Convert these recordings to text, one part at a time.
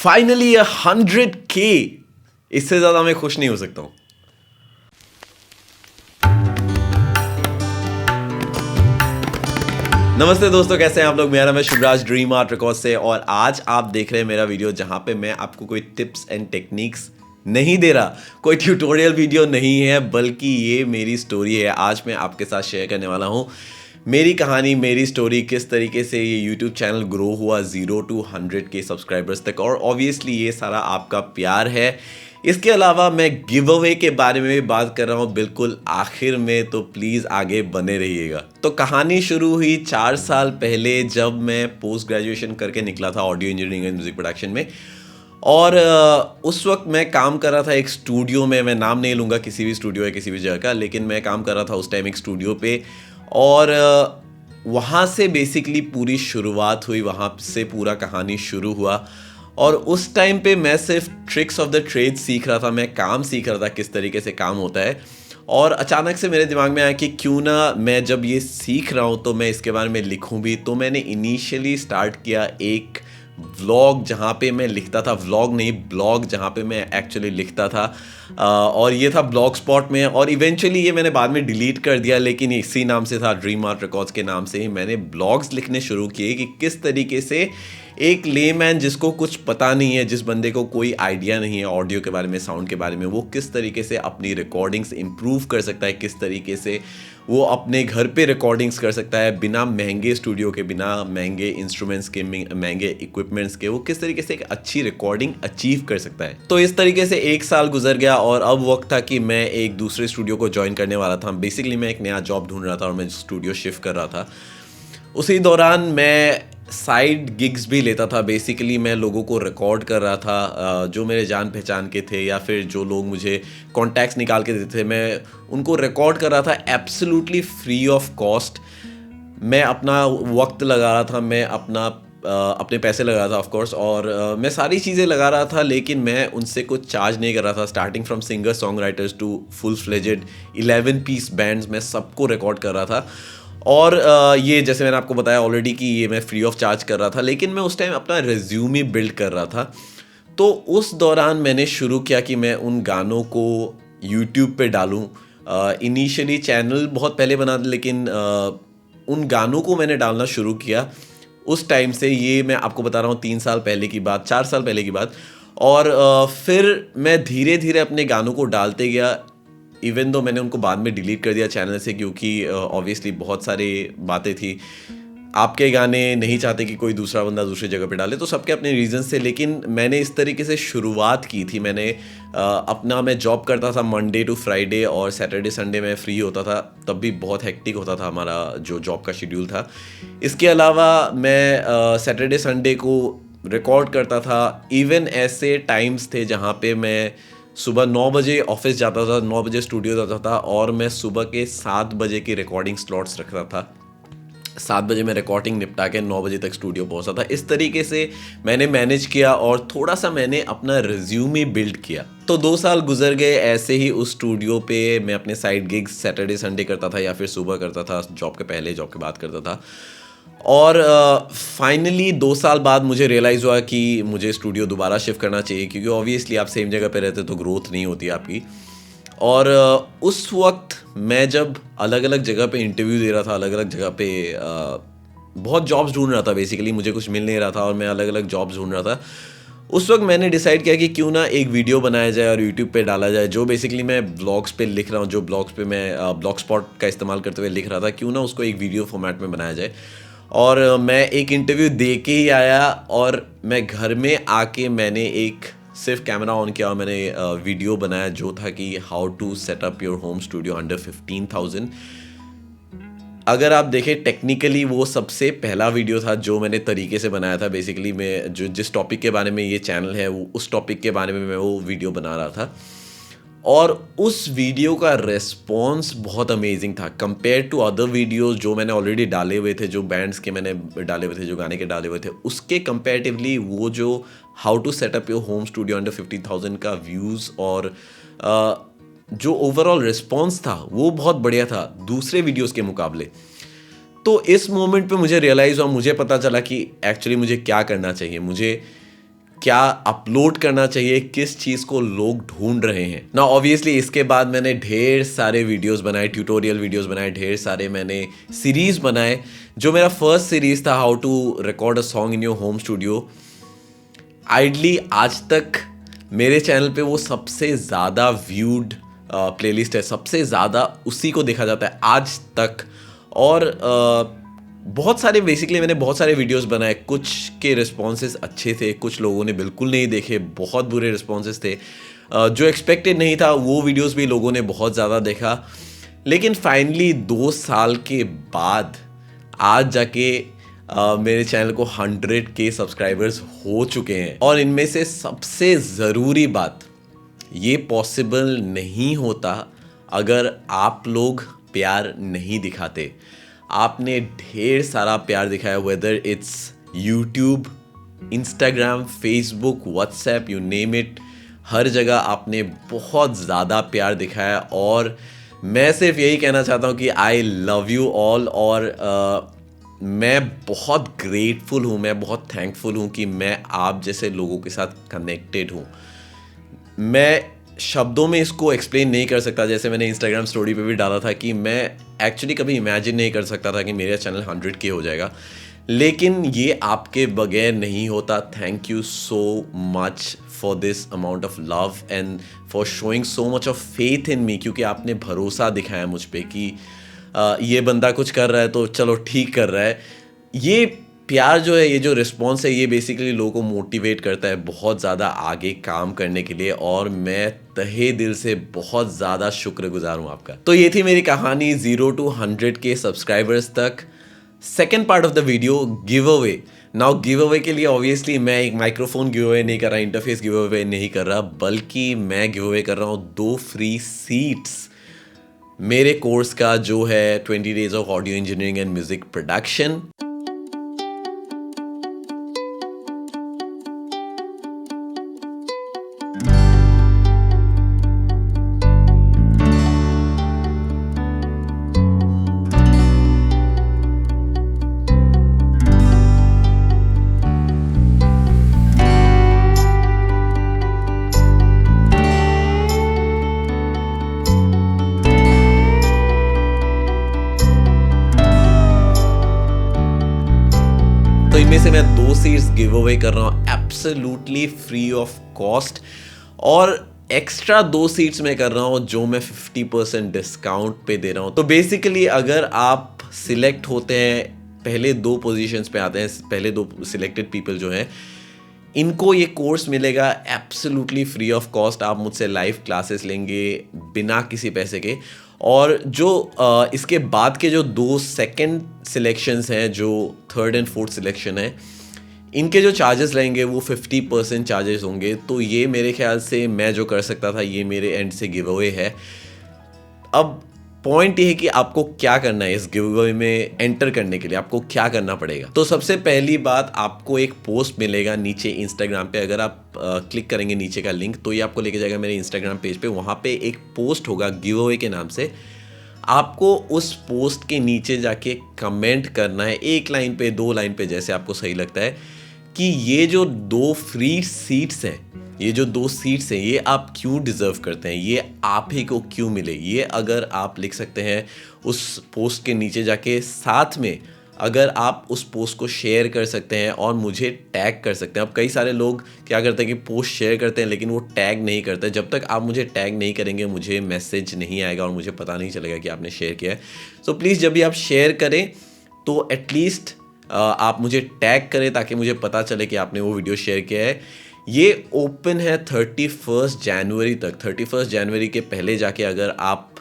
Finally 100K। इससे ज्यादा मैं खुश नहीं हो सकता हूं। नमस्ते दोस्तों, कैसे हैं आप लोग। मेरा नाम है शुभराज ड्रीम आर्ट रिकॉर्ड से, और आज आप देख रहे हैं मेरा वीडियो जहां पे मैं आपको कोई टिप्स एंड टेक्निक्स नहीं दे रहा, कोई ट्यूटोरियल वीडियो नहीं है, बल्कि ये मेरी स्टोरी है। आज मैं आपके साथ शेयर करने वाला हूँ मेरी कहानी, मेरी स्टोरी, किस तरीके से ये यूट्यूब चैनल ग्रो हुआ 0 to 100K सब्सक्राइबर्स तक। और ऑब्वियसली ये सारा आपका प्यार है। इसके अलावा मैं गिव अवे के बारे में भी बात कर रहा हूँ बिल्कुल आखिर में, तो प्लीज़ आगे बने रहिएगा। तो कहानी शुरू हुई 4 साल पहले, जब मैं पोस्ट ग्रेजुएशन करके निकला था audio engineering and music production में। और उस वक्त मैं काम कर रहा था एक स्टूडियो में। मैं नाम नहीं लूँगा किसी भी स्टूडियो या किसी भी जगह का, लेकिन मैं काम कर रहा था उस टाइम एक स्टूडियो पे। और वहाँ से बेसिकली पूरी शुरुआत हुई, वहाँ से पूरा कहानी शुरू हुआ। और उस टाइम पे मैं सिर्फ ट्रिक्स ऑफ द ट्रेड सीख रहा था, मैं काम सीख रहा था किस तरीके से काम होता है। और अचानक से मेरे दिमाग में आया कि क्यों ना मैं जब ये सीख रहा हूँ तो मैं इसके बारे में लिखूँ भी। तो मैंने इनिशियली स्टार्ट किया एक व्लॉग, जहाँ पे मैं लिखता था, व्लॉग नहीं ब्लॉग, जहाँ पे मैं एक्चुअली लिखता था। और ये था ब्लॉग स्पॉट में। और इवेंचुअली ये मैंने बाद में डिलीट कर दिया, लेकिन इसी नाम से था, ड्रीम आर्ट रिकॉर्ड्स के नाम से ही मैंने ब्लॉग्स लिखने शुरू किए कि किस तरीके से एक लेमैन जिसको कुछ पता नहीं है, जिस बंदे को कोई आइडिया नहीं है ऑडियो के बारे में, साउंड के बारे में, वो किस तरीके से अपनी रिकॉर्डिंग्स इम्प्रूव कर सकता है, किस तरीके से वो अपने घर पे रिकॉर्डिंग्स कर सकता है बिना महंगे स्टूडियो के, बिना महंगे इंस्ट्रूमेंट्स के, महंगे इक्विपमेंट्स के, वो किस तरीके से एक अच्छी रिकॉर्डिंग अचीव कर सकता है। तो इस तरीके से 1 साल गुजर गया और अब वक्त था कि मैं एक दूसरे स्टूडियो को ज्वाइन करने वाला था। बेसिकली मैं एक नया जॉब ढूंढ रहा था और मैं स्टूडियो शिफ्ट कर रहा था। उसी दौरान मैं साइड गिग्स भी लेता था। बेसिकली मैं लोगों को रिकॉर्ड कर रहा था, जो मेरे जान पहचान के थे या फिर जो लोग मुझे कॉन्टैक्ट्स निकाल के देते थे, मैं उनको रिकॉर्ड कर रहा था एब्सोल्युटली फ्री ऑफ कॉस्ट। मैं अपना वक्त लगा रहा था, मैं अपने पैसे लगा रहा था ऑफ कोर्स, और मैं सारी चीज़ें लगा रहा था, लेकिन मैं उनसे कुछ चार्ज नहीं कर रहा था। Starting from singer song writers to full fledged 11 piece bands, मैं सबको रिकॉर्ड कर रहा था। और ये जैसे मैंने आपको बताया ऑलरेडी कि ये मैं फ्री ऑफ चार्ज कर रहा था, लेकिन मैं उस टाइम अपना रिज्यूमे बिल्ड कर रहा था। तो उस दौरान मैंने शुरू किया कि मैं उन गानों को यूट्यूब पे डालूं। इनिशियली चैनल बहुत पहले बना था, लेकिन उन गानों को मैंने डालना शुरू किया उस टाइम से। ये मैं आपको बता रहा हूँ 3 साल पहले की बात, 4 साल पहले की बात। और फिर मैं धीरे धीरे अपने गानों को डालते गया। इवन दो मैंने उनको बाद में डिलीट कर दिया चैनल से, क्योंकि ऑब्वियसली बहुत सारी बातें थी। आपके गाने नहीं चाहते कि कोई दूसरा बंदा दूसरी जगह पे डाले, तो सबके अपने रीजंस थे। लेकिन मैंने इस तरीके से शुरुआत की थी। मैं जॉब करता था मंडे टू फ्राइडे, और सैटरडे संडे में फ्री होता था। तब भी बहुत हेक्टिक होता था हमारा जो जॉब का शेड्यूल था। इसके अलावा मैं सैटरडे संडे को रिकॉर्ड करता था। इवन ऐसे टाइम्स थे जहाँ पे मैं सुबह 9 बजे ऑफिस जाता था, 9 बजे स्टूडियो जाता था, और मैं सुबह के 7 बजे की रिकॉर्डिंग स्लॉट्स रखता था। 7 बजे मैं रिकॉर्डिंग निपटा के 9 बजे तक स्टूडियो पहुंचा था। इस तरीके से मैंने मैनेज किया और थोड़ा सा मैंने अपना रिज्यूमे बिल्ड किया। तो 2 साल गुजर गए ऐसे ही उस स्टूडियो पे। मैं अपने साइड गिग्स सैटरडे संडे करता था, या फिर सुबह करता था, जॉब के पहले, जॉब के बाद करता था। और फाइनली 2 साल बाद मुझे रियलाइज़ हुआ कि मुझे स्टूडियो दोबारा शिफ्ट करना चाहिए, क्योंकि ऑब्वियसली आप सेम जगह पे रहते तो ग्रोथ नहीं होती आपकी। और उस वक्त मैं जब अलग अलग जगह पे इंटरव्यू दे रहा था, अलग अलग जगह पे बहुत जॉब्स ढूंढ रहा था। बेसिकली मुझे कुछ मिल नहीं रहा था और मैं अलग अलग जॉब्स ढूंढ रहा था। उस वक्त मैंने डिसाइड किया कि क्यों ना एक वीडियो बनाया जाए और यूट्यूब पे डाला जाए। जो बेसिकली मैं ब्लॉग्स पे लिख रहा हूँ, जो ब्लॉग्स पे मैं ब्लॉग स्पॉट का इस्तेमाल करते हुए लिख रहा था, क्यों ना उसको एक वीडियो फॉर्मेट में बनाया जाए। और मैं एक इंटरव्यू दे के ही आया, और मैं घर में आके मैंने एक सिर्फ कैमरा ऑन किया और मैंने वीडियो बनाया, जो था कि how to set up your home studio under 15,000। अगर आप देखें टेक्निकली वो सबसे पहला वीडियो था जो मैंने तरीके से बनाया था। बेसिकली मैं जिस टॉपिक के बारे में ये चैनल है, उस टॉपिक के बारे में मैं वो वीडियो बना रहा था। और उस वीडियो का रेस्पॉन्स बहुत अमेजिंग था कंपेयर टू अदर वीडियोस जो मैंने ऑलरेडी डाले हुए थे, जो बैंड्स के मैंने डाले हुए थे, जो गाने के डाले हुए थे। उसके कंपेरेटिवली वो जो how to set up your home studio under 50,000 का व्यूज़ और जो ओवरऑल रिस्पॉन्स था वो बहुत बढ़िया था दूसरे वीडियोस के मुकाबले। तो इस मोमेंट पे मुझे रियलाइज़ हुआ, मुझे पता चला कि एक्चुअली मुझे क्या करना चाहिए, मुझे क्या अपलोड करना चाहिए, किस चीज़ को लोग ढूंढ रहे हैं ना। ऑब्वियसली इसके बाद मैंने ढेर सारे वीडियोस बनाए, ट्यूटोरियल वीडियोस बनाए, ढेर सारे मैंने सीरीज़ बनाए। जो मेरा फर्स्ट सीरीज़ था how to record a song in your home studio, ideally आज तक मेरे चैनल पे वो सबसे ज़्यादा व्यूड प्लेलिस्ट है, सबसे ज़्यादा उसी को देखा जाता है आज तक। और बहुत सारे बेसिकली मैंने बहुत सारे वीडियोस बनाए, कुछ के रिस्पॉन्सेस अच्छे थे, कुछ लोगों ने बिल्कुल नहीं देखे, बहुत बुरे रिस्पॉन्सेस थे। जो एक्सपेक्टेड नहीं था वो वीडियोस भी लोगों ने बहुत ज़्यादा देखा। लेकिन फाइनली 2 साल के बाद आज जाके मेरे चैनल को 100K सब्सक्राइबर्स हो चुके हैं। और इनमें से सबसे ज़रूरी बात, ये पॉसिबल नहीं होता अगर आप लोग प्यार नहीं दिखाते। आपने ढेर सारा प्यार दिखाया, whether it's YouTube, Instagram, Facebook, WhatsApp, you name it, हर जगह आपने बहुत ज़्यादा प्यार दिखाया। और मैं सिर्फ यही कहना चाहता हूँ कि आई लव यू ऑल। और मैं बहुत ग्रेटफुल हूँ, मैं बहुत थैंकफुल हूँ कि मैं आप जैसे लोगों के साथ कनेक्टेड हूँ। मैं शब्दों में इसको एक्सप्लेन नहीं कर सकता। जैसे मैंने इंस्टाग्राम स्टोरी पे भी डाला था कि मैं एक्चुअली कभी इमेजिन नहीं कर सकता था कि मेरा चैनल 100K हो जाएगा, लेकिन ये आपके बगैर नहीं होता। Thank you so much for this amount of love and for showing so much of faith in me, क्योंकि आपने भरोसा दिखाया मुझ पे कि ये बंदा कुछ कर रहा है तो चलो ठीक कर रहा है। ये प्यार जो है, ये जो रिस्पॉन्स है, ये बेसिकली लोगों को मोटिवेट करता है बहुत ज़्यादा आगे काम करने के लिए। और मैं तहे दिल से बहुत ज़्यादा शुक्रगुजार हूँ आपका। तो ये थी मेरी कहानी 0 to 100K सब्सक्राइबर्स तक। Second part of the video, give away. Now give away के लिए ऑब्वियसली मैं एक माइक्रोफोन गिव अवे नहीं कर रहा, इंटरफेस गिव अवे नहीं कर रहा, बल्कि मैं गिव अवे कर रहा हूँ 2 फ्री सीट्स मेरे कोर्स का, जो है 20 days of audio engineering and music production. तो इनमें से मैं 2 सीट्स गिव अवे कर रहा हूँ एब्सोल्युटली फ्री ऑफ कॉस्ट, और एक्स्ट्रा 2 सीट्स मैं कर रहा हूँ जो मैं 50% डिस्काउंट पे दे रहा हूँ। तो बेसिकली अगर आप सिलेक्ट होते हैं, पहले 2 पोजीशंस पे आते हैं, पहले 2 सिलेक्टेड पीपल जो हैं, इनको ये कोर्स मिलेगा एब्सोल्युटली फ्री ऑफ कॉस्ट। आप मुझसे लाइव क्लासेस लेंगे बिना किसी पैसे के। और जो इसके बाद के जो 2 सेकंड सिलेक्शंस हैं, जो 3rd and 4th सिलेक्शन है, इनके जो चार्जेस रहेंगे वो 50% चार्जेस होंगे। तो ये मेरे ख्याल से मैं जो कर सकता था, ये मेरे एंड से गिव अवे है। अब पॉइंट ये है कि आपको क्या करना है इस गिव अवे में एंटर करने के लिए, आपको क्या करना पड़ेगा। तो सबसे पहली बात, आपको एक पोस्ट मिलेगा नीचे इंस्टाग्राम पे। अगर आप क्लिक करेंगे नीचे का लिंक तो ये आपको लेके जाएगा मेरे इंस्टाग्राम पेज पे। वहाँ पे एक पोस्ट होगा गिव अवे के नाम से। आपको उस पोस्ट के नीचे जाके कमेंट करना है, 1 लाइन पे, 2 लाइन पे, जैसे आपको सही लगता है, कि ये जो 2 फ्री सीट्स हैं, ये जो 2 सीट्स हैं, ये आप क्यों डिज़र्व करते हैं, ये आप ही को क्यों मिले। ये अगर आप लिख सकते हैं उस पोस्ट के नीचे जाके, साथ में अगर आप उस पोस्ट को शेयर कर सकते हैं और मुझे टैग कर सकते हैं। अब कई सारे लोग क्या करते हैं कि पोस्ट शेयर करते हैं लेकिन वो टैग नहीं करते। जब तक आप मुझे टैग नहीं करेंगे मुझे मैसेज नहीं आएगा और मुझे पता नहीं चलेगा कि आपने शेयर किया है। सो प्लीज़ जब भी आप शेयर करें तो एटलीस्ट आप मुझे टैग करें ताकि मुझे पता चले कि आपने वो वीडियो शेयर किया है। ये ओपन है 31 जनवरी तक। 31 जनवरी के पहले जाके अगर आप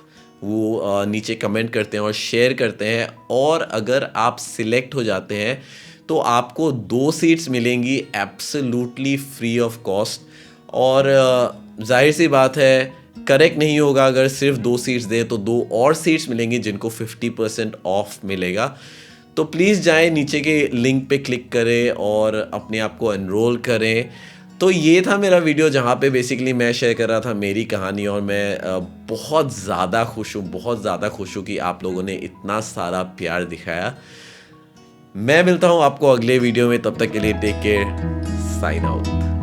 वो नीचे कमेंट करते हैं और शेयर करते हैं, और अगर आप सिलेक्ट हो जाते हैं तो आपको 2 सीट्स मिलेंगी एब्सोल्युटली फ्री ऑफ कॉस्ट। और जाहिर सी बात है, करेक्ट नहीं होगा अगर सिर्फ 2 सीट्स दे, तो 2 और सीट्स मिलेंगी जिनको 50% ऑफ मिलेगा। तो प्लीज़ जाएं, नीचे के लिंक पे क्लिक करें और अपने आप को एनरोल करें। तो ये था मेरा वीडियो जहाँ पे बेसिकली मैं शेयर कर रहा था मेरी कहानी, और मैं बहुत ज़्यादा खुश हूँ कि आप लोगों ने इतना सारा प्यार दिखाया। मैं मिलता हूँ आपको अगले वीडियो में, तब तक के लिए टेक केयर, साइन आउट।